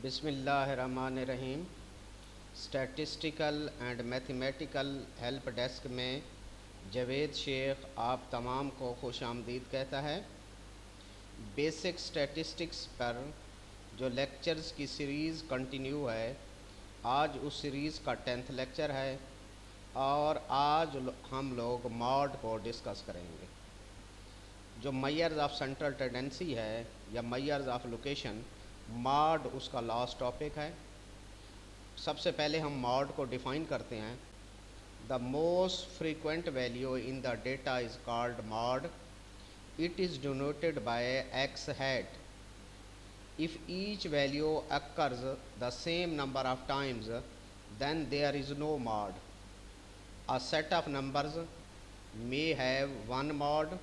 بسم اللہ الرحمن الرحیم۔ Statistical and mathematical help desk میں جاوید شیخ آپ تمام کو خوش آمدید کہتا ہے۔ بیسک اسٹیٹسٹکس پر جو لیکچرز کی سیریز کنٹینیو ہے، آج اس سیریز کا 10th لیکچر ہے اور آج ہم لوگ ماڈ کو ڈسکس کریں گے۔ جو میئرز آف سینٹرل ٹینڈنسی ہے یا میئرز آف لوکیشن، ماڈ اس کا لاسٹ ٹاپک ہے۔ سب سے پہلے ہم ماڈ کو ڈیفائن کرتے ہیں۔ The most frequent value in the data is called mod. It is denoted by x hat. If each value occurs the same number of times, then there is no mod. A set of numbers may have one mod,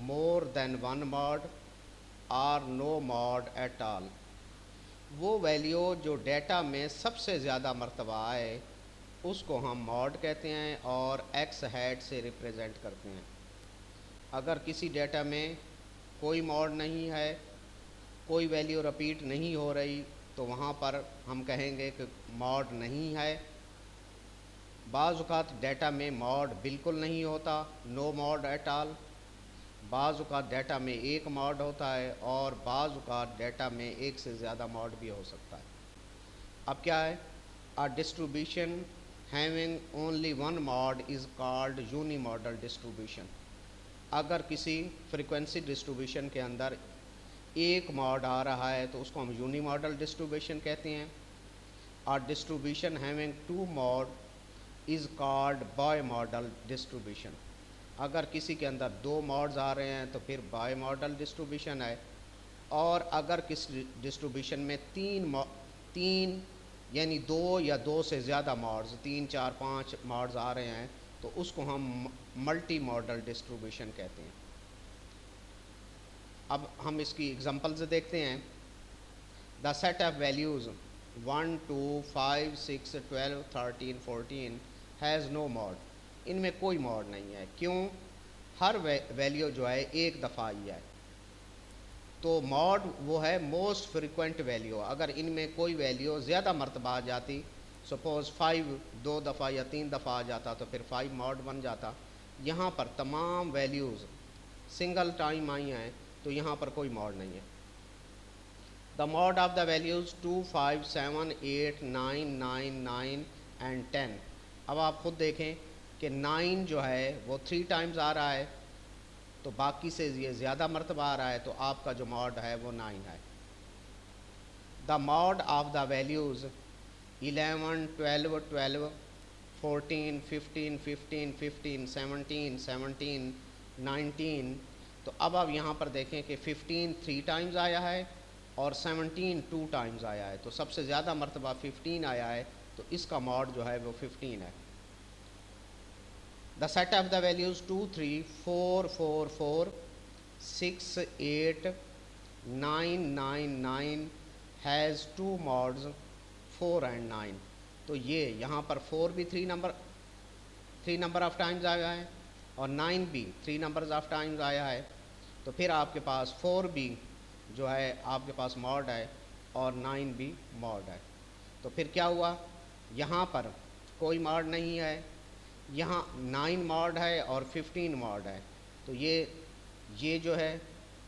more than one mod, or no mod at all. وہ value جو data میں سب سے زیادہ مرتبہ آئے اس کو ہم mod کہتے ہیں اور ایکس ہیٹ سے ریپریزنٹ کرتے ہیں۔ اگر کسی ڈیٹا میں کوئی ماڈ نہیں ہے، کوئی ویلیو رپیٹ نہیں ہو رہی، تو وہاں پر ہم کہیں گے کہ ماڈ نہیں ہے۔ بعض اوقات ڈیٹا میں ماڈ بالکل نہیں ہوتا، نو ماڈ ایٹ آل۔ بعض اوقات ڈیٹا میں ایک ماڈ ہوتا ہے اور بعض اوقات ڈیٹا میں ایک سے زیادہ ماڈ بھی ہو سکتا ہے۔ اب کیا ہے؟ A distribution having only one mod is called unimodal distribution. اگر کسی فریکوینسی ڈسٹریبیوشن کے اندر ایک ماڈ آ رہا ہے تو اس کو ہم یونی ماڈل ڈسٹریبیوشن کہتے ہیں۔ اور distribution having two mode is called bimodal distribution. اگر کسی کے اندر دو ماڈز آ رہے ہیں تو پھر بائی ماڈل ڈسٹریبیوشن ہے۔ اور اگر کسی ڈسٹریبیوشن میں تین یعنی دو یا دو سے زیادہ ماڈز، 3 4 5 ماڈز آ رہے ہیں تو اس کو ہم ملٹی ماڈل ڈسٹریبیوشن کہتے ہیں۔ اب ہم اس کی ایگزامپلز دیکھتے ہیں۔ The set of values 1 2 5 6 12 13 14 has no mode. ان میں کوئی ماڈ نہیں ہے۔ کیوں؟ ہر ویلیو جو ہے ایک دفعہ آئی ہے، تو ماڈ وہ ہے موسٹ فریکوینٹ ویلیو۔ اگر ان میں کوئی ویلیو زیادہ مرتبہ آ جاتی، سپوز 5 2 دفعہ یا 3 دفعہ آ جاتا تو پھر 5 ماڈ بن جاتا۔ یہاں پر تمام ویلیوز سنگل ٹائم آئی ہیں تو یہاں پر کوئی ماڈ نہیں ہے۔ The mode of the values 2 5 7 8 9 9 9 and 10۔ اب آپ خود دیکھیں کہ 9 جو ہے وہ 3 ٹائمز آ رہا ہے، تو باقی سے یہ زیادہ مرتبہ آ رہا ہے، تو آپ کا جو ماڈ ہے وہ 9 ہے۔ The mode of the values 11 12 12 14 15 15 15 17 17 19۔ تو اب آپ یہاں پر دیکھیں کہ 15 3 ٹائمز آیا ہے اور 17 2 ٹائمز آیا ہے، تو سب سے زیادہ مرتبہ 15 آیا ہے، تو اس کا ماڈ جو ہے وہ 15 ہے۔ The set of the values 2 3 4 4 4 6 8 9 9 9 has 2 ماڈز 4 and 9۔ تو یہ یہاں پر 4 بھی 3 نمبر آف ٹائمز آیا ہے اور 9 بھی 3 نمبرز آف ٹائمز آیا ہے، تو پھر آپ کے پاس 4 بھی جو ہے آپ کے پاس ماڈ ہے اور 9 بھی ماڈ ہے۔ تو پھر کیا ہوا؟ یہاں پر کوئی ماڈ نہیں ہے، یہاں 9 ماڈ ہے اور 15 ماڈ ہے، تو یہ جو ہے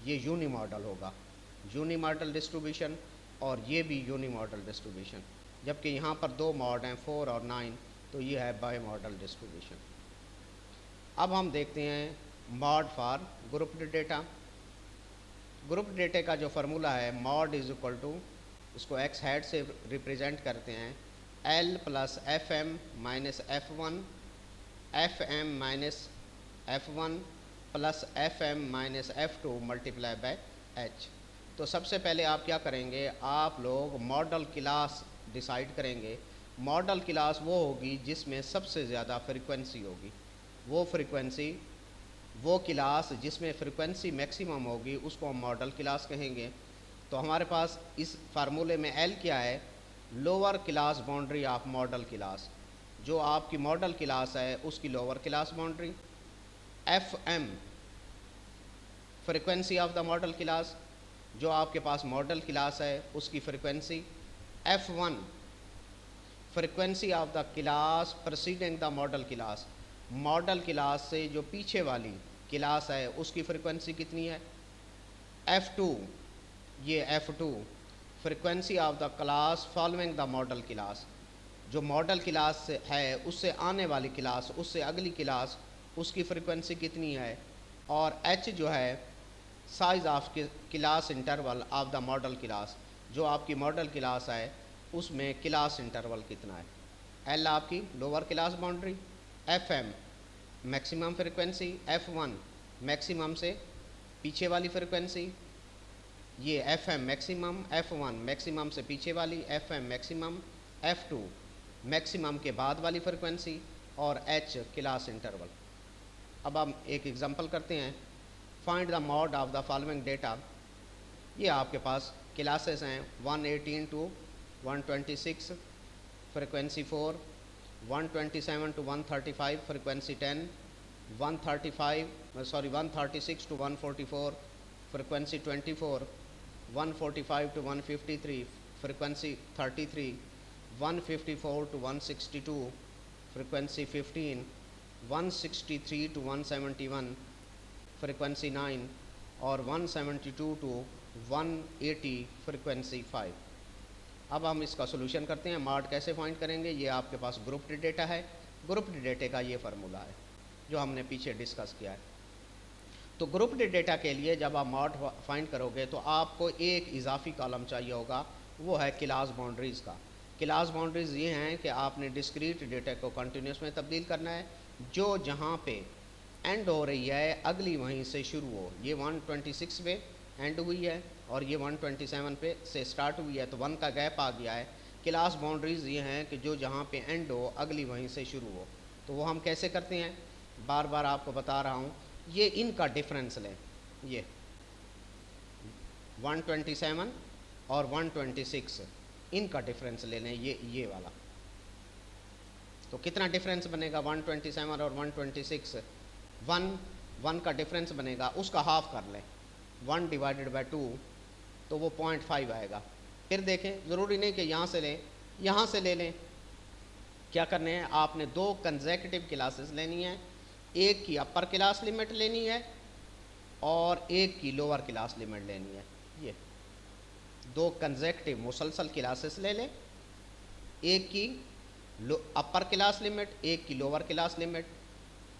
یہ یونی ماڈل ہوگا، یونی ماڈل ڈسٹریبیوشن، اور یہ بھی یونی ماڈل ڈسٹریبیوشن۔ جبکہ یہاں پر 2 ماڈ ہیں 4 اور 9، تو یہ ہے بائی ماڈل ڈسٹریبیوشن۔ اب ہم دیکھتے ہیں mode for grouped data. Group data کا جو فارمولہ ہے ماڈ از اکول ٹو، اس کو ایکس ہیڈ سے ریپریزنٹ کرتے ہیں، L plus F M minus F one, F M minus F one plus F M minus F two multiply by H. تو سب سے پہلے آپ کیا کریں گے؟ آپ لوگ ماڈل کلاس ڈیسائیڈ کریں گے۔ ماڈل کلاس وہ ہوگی جس میں سب سے زیادہ فریکوینسی ہوگی، وہ کلاس جس میں فریکوینسی میکسیمم ہوگی اس کو ہم ماڈل کلاس کہیں گے۔ تو ہمارے پاس اس فارمولے میں ایل کیا ہے؟ Lower class boundary of modal class, جو آپ کی ماڈل کلاس ہے اس کی lower class boundary. F M frequency of the modal class, جو آپ کے پاس ماڈل کلاس ہے اس کی frequency. F1 frequency of the class preceding the modal class, modal class से जो पीछे वाली क्लास है उसकी फ्रिक्वेंसी कितनी है। F2 ये F2 frequency of the class following the modal class, जो मॉडल क्लास है उससे आने वाली क्लास, उससे अगली क्लास, उसकी फ्रिक्वेंसी कितनी है। और H जो है size of class interval of the modal class, जो आपकी मॉडल क्लास है उसमें क्लास इंटरवल कितना है। L आपकी lower class boundary, FM maximum frequency, F1 maximum से पीछे वाली फ्रिक्वेंसी, ये FM मैक्सिमम, F1 मैक्सिमम से पीछे वाली, FM मैक्सिमम, F2 मैक्सिमम के बाद वाली फ्रिक्वेंसी, और H क्लास इंटरवल। अब हम एक एग्जांपल करते हैं। Find the mode of the following data. ये आपके पास क्लासेस हैं 118 to 126 frequency 4, 127 to 135 frequency 10, 136 to 144 frequency 24, 145 to 153 frequency 33, 154 to 162 frequency 15, 163 to 171 frequency 9, और 172 टू 180 फ्रिक्वेंसी 5। अब हम इसका सोल्यूशन करते हैं। मॉड कैसे फाइंड करेंगे, ये आपके पास ग्रुप्ड डेटा है, ग्रुप्ड डेटा का ये फार्मूला है जो हमने पीछे डिस्कस किया है। तो ग्रुप्ड डेटा के लिए जब आप मॉड फाइंड करोगे तो आपको एक इजाफी कॉलम चाहिए होगा, वो है क्लास बाउंड्रीज़ का। क्लास बाउंड्रीज़ ये हैं कि आपने डिस्क्रीट डेटा को कंटिन्यूस में तब्दील करना है, जो जहाँ पे एंड हो रही है अगली वहीं से शुरू हो। ये 126 पे एंड हुई है और ये 127 पे से स्टार्ट हुई है, तो 1 का गैप आ गया है। क्लास बाउंड्रीज़ ये हैं कि जो जहाँ पे एंड हो अगली वहीं से शुरू हो। तो वो हम कैसे करते हैं, बार बार आपको बता रहा हूँ। ये इनका डिफरेंस लें, ये 127 और 126 इनका डिफरेंस ले लें, ये वाला। तो कितना डिफरेंस बनेगा 127 और 126, 1 का डिफरेंस बनेगा, उसका हाफ कर लें 1 डिवाइडेड बाई 2, तो वो 0.5 आएगा। फिर देखें, ज़रूरी नहीं कि यहाँ से लें, यहाँ से ले लें। क्या करने हैं, आपने 2 कंसेक्यूटिव क्लासेस लेनी है, एक की अपर क्लास लिमिट लेनी है और एक की लोअर क्लास लिमिट लेनी है। ये 2 कंसेक्यूटिव मुसलसल क्लासेस ले लें, एक की अपर क्लास लिमिट, एक की लोअर क्लास लिमिट।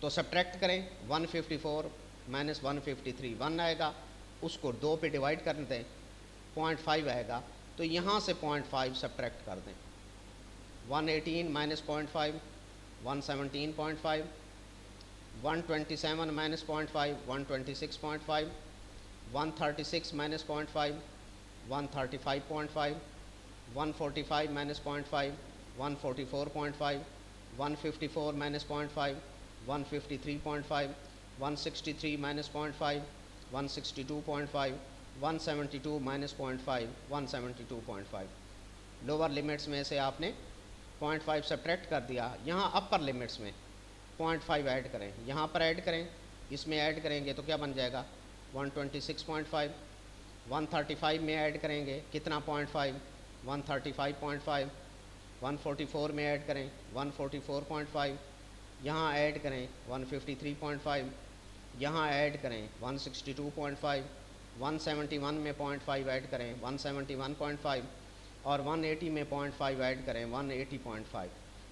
तो सब्ट्रैक्ट करें, 154 माइनस 153 1 आएगा, उसको 2 पे डिवाइड कर दें, 0.5 आएगा। तो यहाँ से 0.5 सब्ट्रैक्ट कर दें, 118 minus 0.5 117.5, 127 minus 0.5 126.5, 136 minus 0.5 135.5, 145 minus 0.5 144.5, 154 minus 0.5 153.5, 163 minus 0.5 162.5, 172 minus 0.5 172.5। Lower limits में से आपने 0.5 सब्ट्रैक्ट कर दिया। यहाँ अपर लिमिट्स में 0.5 ऐड करें, यहाँ पर ऐड करें, इसमें ऐड करेंगे तो क्या बन जाएगा 126.5। 135 में ऐड करेंगे कितना 0.5 135.5, 144 में ऐड करें 144.5, यहाँ ऐड करें 153.5, यहाँ ऐड करें 162.5, 171 में 0.5 ऐड करें 171.5, और 180 में 0.5 ऐड करें 180.5।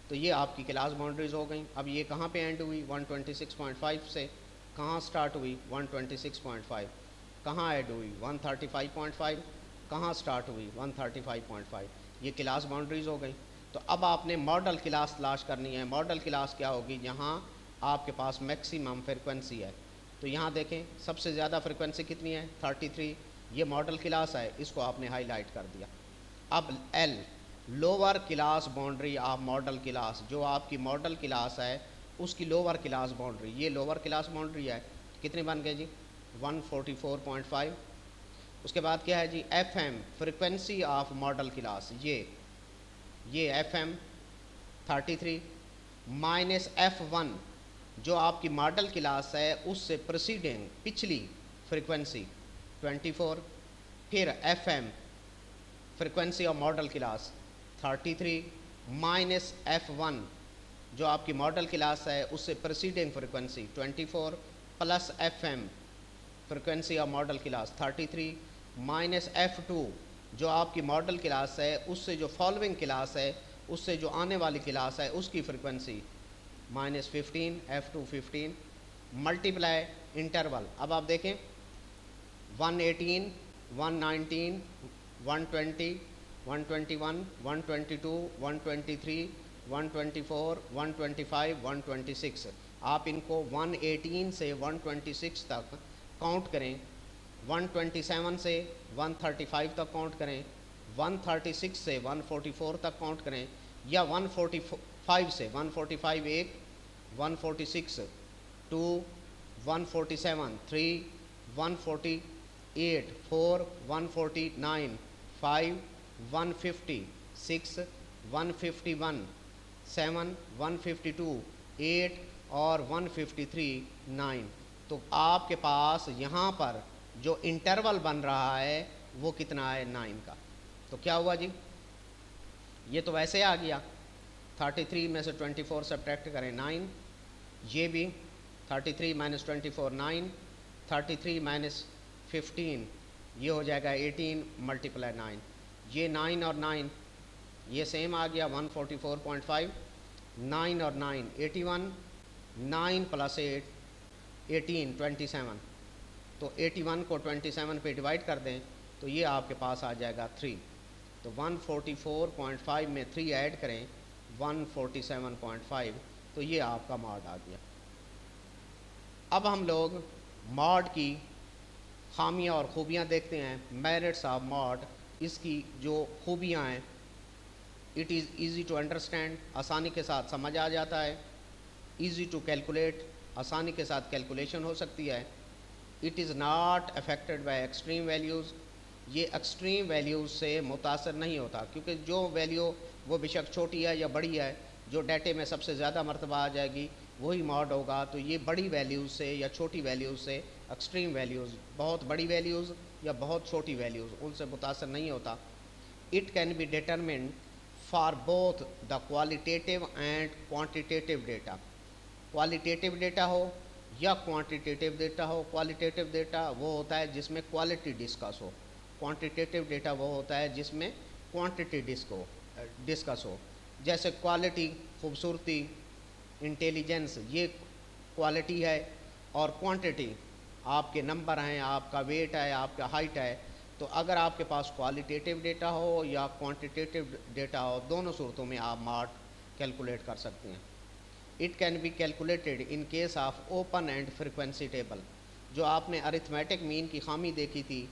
तो ये आपकी क्लास बाउंड्रीज हो गई। अब ये कहाँ पे एंड हुई 126.5 से, कहाँ स्टार्ट हुई 126.5, कहाँ ऐड हुई 135.5, कहाँ स्टार्ट हुई 135.5। ये क्लास बाउंड्रीज हो गई। तो अब आपने मॉडल क्लास तलाश करनी है। मॉडल क्लास क्या होगी, यहाँ आपके पास मैक्सिमम फ्रिक्वेंसी है। तो यहाँ देखें सबसे ज़्यादा फ्रिक्वेंसी कितनी है 33, ये मॉडल क्लास है, इसको आपने हाईलाइट कर दिया। अब L lower class boundary of model class, जो आपकी मॉडल क्लास है उसकी लोअर क्लास बाउंड्री, ये लोअर क्लास बाउंड्री है, कितनी बन गई जी 144.5। उसके बाद क्या है जी FM frequency of model class, ये FM 33 माइनस F1 जो आपकी मॉडल क्लास है उससे प्रोसीडिंग पिछली फ्रिक्वेंसी 24, फिर FM frequency of model class 33 minus F1 जो आपकी मॉडल क्लास है उससे preceding frequency 24 plus FM frequency of model class 33 minus F2 जो आपकी मॉडल क्लास है उससे जो फॉलोइंग क्लास है उससे जो आने वाली क्लास है उसकी frequency minus 15 F2 15 multiply interval. अब आप देखें 118 119 120 121 122 123 124 125 126 आप इनको 118 से 126 तक काउंट करें, 127 से 135 तक काउंट करें, 136 से 144 तक काउंट करें, या 145 से 145 1 146 2 147 3 148 4 149 5 150 6 151 7 152 8 और 153 9। तो आपके पास यहाँ पर जो इंटरवल बन रहा है वो कितना है 9 का। तो क्या हुआ जी, ये तो वैसे आ गया 33 में से 24 सब्ट्रैक्ट करें 9, ये भी 33 माइनस 24 9, 33 माइनस 15 ये हो जाएगा 18 मल्टीप्लाई 9, ये 9 और 9 ये सेम आ गया 144.5, 9 और 9 81, 9 प्लस 8 18 27। तो 81 को 27 पे डिवाइड कर दें तो ये आपके पास आ जाएगा 3। तो 144.5 में 3 ऐड करें 147.5, तो ये आपका मॉड आ गया। अब हम लोग मॉड की खामियां और खूबियां देखते हैं। मेरिट्स ऑफ मॉड, इसकी जो खूबियां हैं, it is easy to understand, आसानी के साथ समझ आ जाता है, ईज़ी टू कैलकुलेट, आसानी के साथ कैलकुलेशन हो सकती है, it is not affected by extreme values, ये एक्सट्रीम वैल्यूज़ से मुतासर नहीं होता, क्योंकि जो वैल्यू वो बेशक छोटी है या बड़ी है, जो डाटे में सबसे ज़्यादा मरतबा आ जाएगी वही मॉड होगा। तो ये बड़ी वैल्यूज़ से या छोटी वैल्यूज़ से, एक्सट्रीम वैल्यूज़ बहुत बड़ी वैल्यूज़ या बहुत छोटी वैल्यूज़, उनसे मुतासर नहीं होता। It can be determined for both the qualitative and quantitative data, qualitative data हो या क्वांटिटेटिव डेटा हो। क्वालिटेटिव डेटा वो होता है जिसमें क्वालिटी डिस्कस हो, क्वांटिटेटिव डेटा वो होता है जिसमें क्वांटिटी डिस्कस हो। जैसे क्वालिटी खूबसूरती, इंटेलिजेंस, ये क्वालिटी है, और क्वांटिटी आपके नंबर हैं, आपका वेट है, आपका हाइट है। तो अगर आपके पास क्वालिटेटिव डेटा हो या क्वांटिटेटिव डेटा हो, दोनों सूरतों में आप मॉड कैलकुलेट कर सकते हैं। It can be calculated in case of open and frequency table. जो आपने अरिथमेटिक मीन की खामी देखी थी,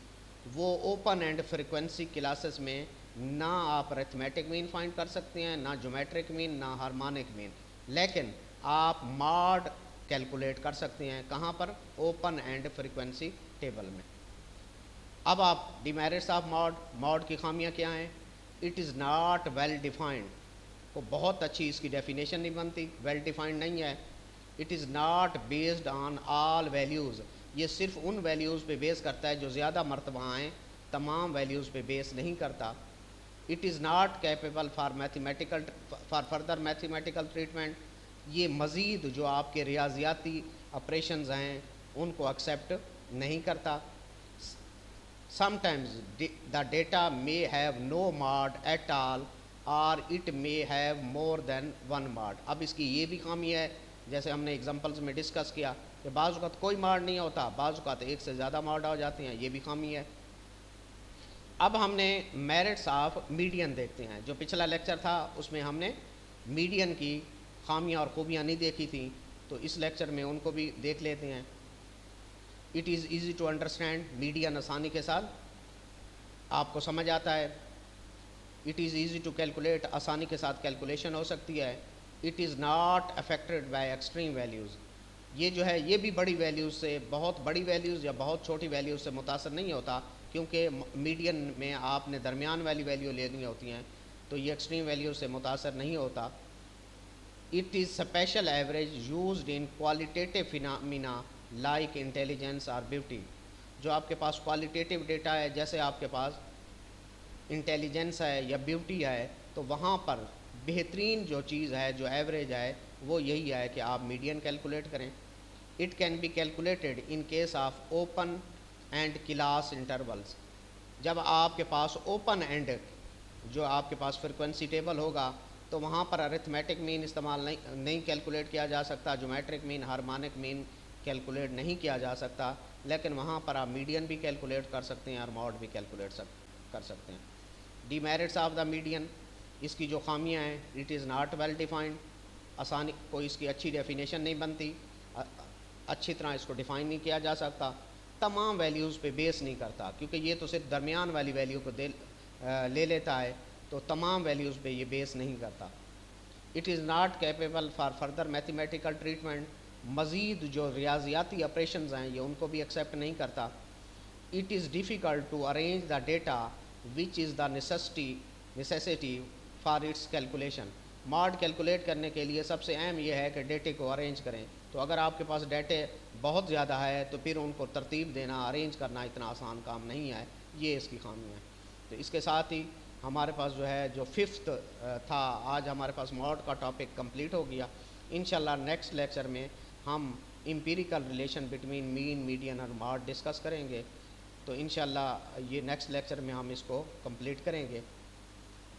वो ओपन एंड फ्रिक्वेंसी क्लासेस में ना आप अरिथमेटिक मीन फाइंड कर सकते हैं, ना ज्योमेट्रिक मीन, ना हार्मोनिक मीन, लेकिन आप मॉड कैलकुलेट कर सकते हैं। कहाँ पर? ओपन एंड फ्रिक्वेंसी टेबल में। अब आप डिमेरिट्स ऑफ मॉड, मॉड की खामियां क्या हैं? It is not well defined, को बहुत अच्छी इसकी डेफिनेशन नहीं बनती, वेल डिफाइंड नहीं है। It is not based on all values, ये सिर्फ उन वैल्यूज़ पे बेस करता है जो ज़्यादा मरतबा आएँ, तमाम वैल्यूज़ पे बेस नहीं करता। It is not capable for further mathematical treatment, ये मज़ीद जो आपके रियाजियाती ऑपरेशंस हैं उनको एक्सेप्ट नहीं करता। Sometimes the data may have no mod at all or it may have more than one mod। अब इसकी ये भी खामी है, जैसे हमने एग्जांपल्स में डिस्कस किया कि बाज़ औक़ात कोई मॉड नहीं होता, बाज़ औक़ात एक से ज़्यादा मॉड हो जाते हैं, ये भी खामी है। अब हमने मेरिट्स ऑफ मीडियन देखते हैं। जो पिछला लेक्चर था उसमें हमने मीडियन की खामियां और खूबियां नहीं देखी थी, तो इस लेक्चर में उनको भी देख लेते हैं। It is easy to understand, median आसानी के साथ आपको समझ आता है। It is easy to calculate, आसानी के साथ कैलकुलेशन हो सकती है। It is not affected by extreme values, ये जो है ये भी बड़ी वैल्यूज़ से, बहुत बड़ी वैल्यूज़ या बहुत छोटी वैल्यूज़ से मुतासर नहीं होता, क्योंकि मीडियन में आपने दरमियान वाली वैल्यू लेनी होती हैं, तो ये एक्सट्रीम वैल्यू से मुतासर नहीं होता। It is special average used in qualitative phenomena like intelligence और ब्यूटी। जो आपके पास क्वालिटेटिव डेटा है, जैसे आपके पास انٹیلیجنس ہے یا بیوٹی ہے، تو وہاں پر بہترین جو چیز ہے، جو ایوریج ہے، وہ یہی ہے کہ آپ میڈین کیلکولیٹ کریں۔ It can be calculated in case of open end class intervals. جب آپ کے پاس اوپن اینڈ جو آپ کے پاس فریکوینسی ٹیبل ہوگا تو وہاں پر ارتھمیٹک مین استعمال نہیں کیلکولیٹ کیا جا سکتا، جیومیٹرک مین، ہارمونک مین کیلکولیٹ نہیں کیا جا سکتا، لیکن وہاں پر آپ میڈین بھی کیلکولیٹ کر سکتے ہیں اور ماڈ بھی کیلکولیٹ کر سکتے ہیں۔ The merits of the median, اس کی جو خامیاں ہیں، it is not well defined, آسانی کوئی اس کی اچھی ڈیفینیشن نہیں بنتی، اچھی طرح اس کو ڈیفائن نہیں کیا جا سکتا، تمام ویلیوز پہ بیس نہیں کرتا، کیونکہ یہ تو صرف درمیان والی ویلیو کو لے لیتا ہے، تو تمام ویلیوز پہ یہ بیس نہیں کرتا۔ It is not capable for further mathematical treatment, مزید جو ریاضیاتی آپریشنز ہیں یہ ان کو بھی ایکسیپٹ نہیں کرتا۔ It is difficult to arrange the data which is the necessity for its calculation. ماڈ کیلکولیٹ کرنے کے لیے سب سے اہم یہ ہے کہ ڈیٹے کو ارینج کریں، تو اگر آپ کے پاس ڈیٹے بہت زیادہ ہے تو پھر ان کو ترتیب دینا، ارینج کرنا اتنا آسان کام نہیں ہے، یہ اس کی خامی ہے۔ تو اس کے ساتھ ہی ہمارے پاس جو ہے جو ففتھ تھا، آج ہمارے پاس ماڈ کا ٹاپک کمپلیٹ ہو گیا۔ انشاءاللہ نیکسٹ لیکچر میں ہم امپیریکل ریلیشن بٹوین مین، میڈین اور ماڈ ڈسکس کریں گے، تو انشاءاللہ یہ نیکسٹ لیکچر میں ہم اس کو کمپلیٹ کریں گے۔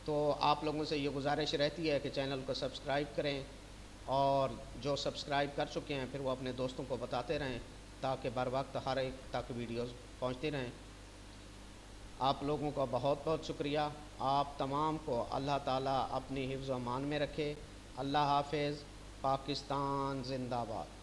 تو آپ لوگوں سے یہ گزارش رہتی ہے کہ چینل کو سبسکرائب کریں، اور جو سبسکرائب کر چکے ہیں پھر وہ اپنے دوستوں کو بتاتے رہیں تاکہ بر وقت ہر ایک تک ویڈیوز پہنچتی رہیں۔ آپ لوگوں کا بہت بہت شکریہ۔ آپ تمام کو اللہ تعالیٰ اپنی حفظ و امان میں رکھے۔ اللہ حافظ۔ پاکستان زندہ باد۔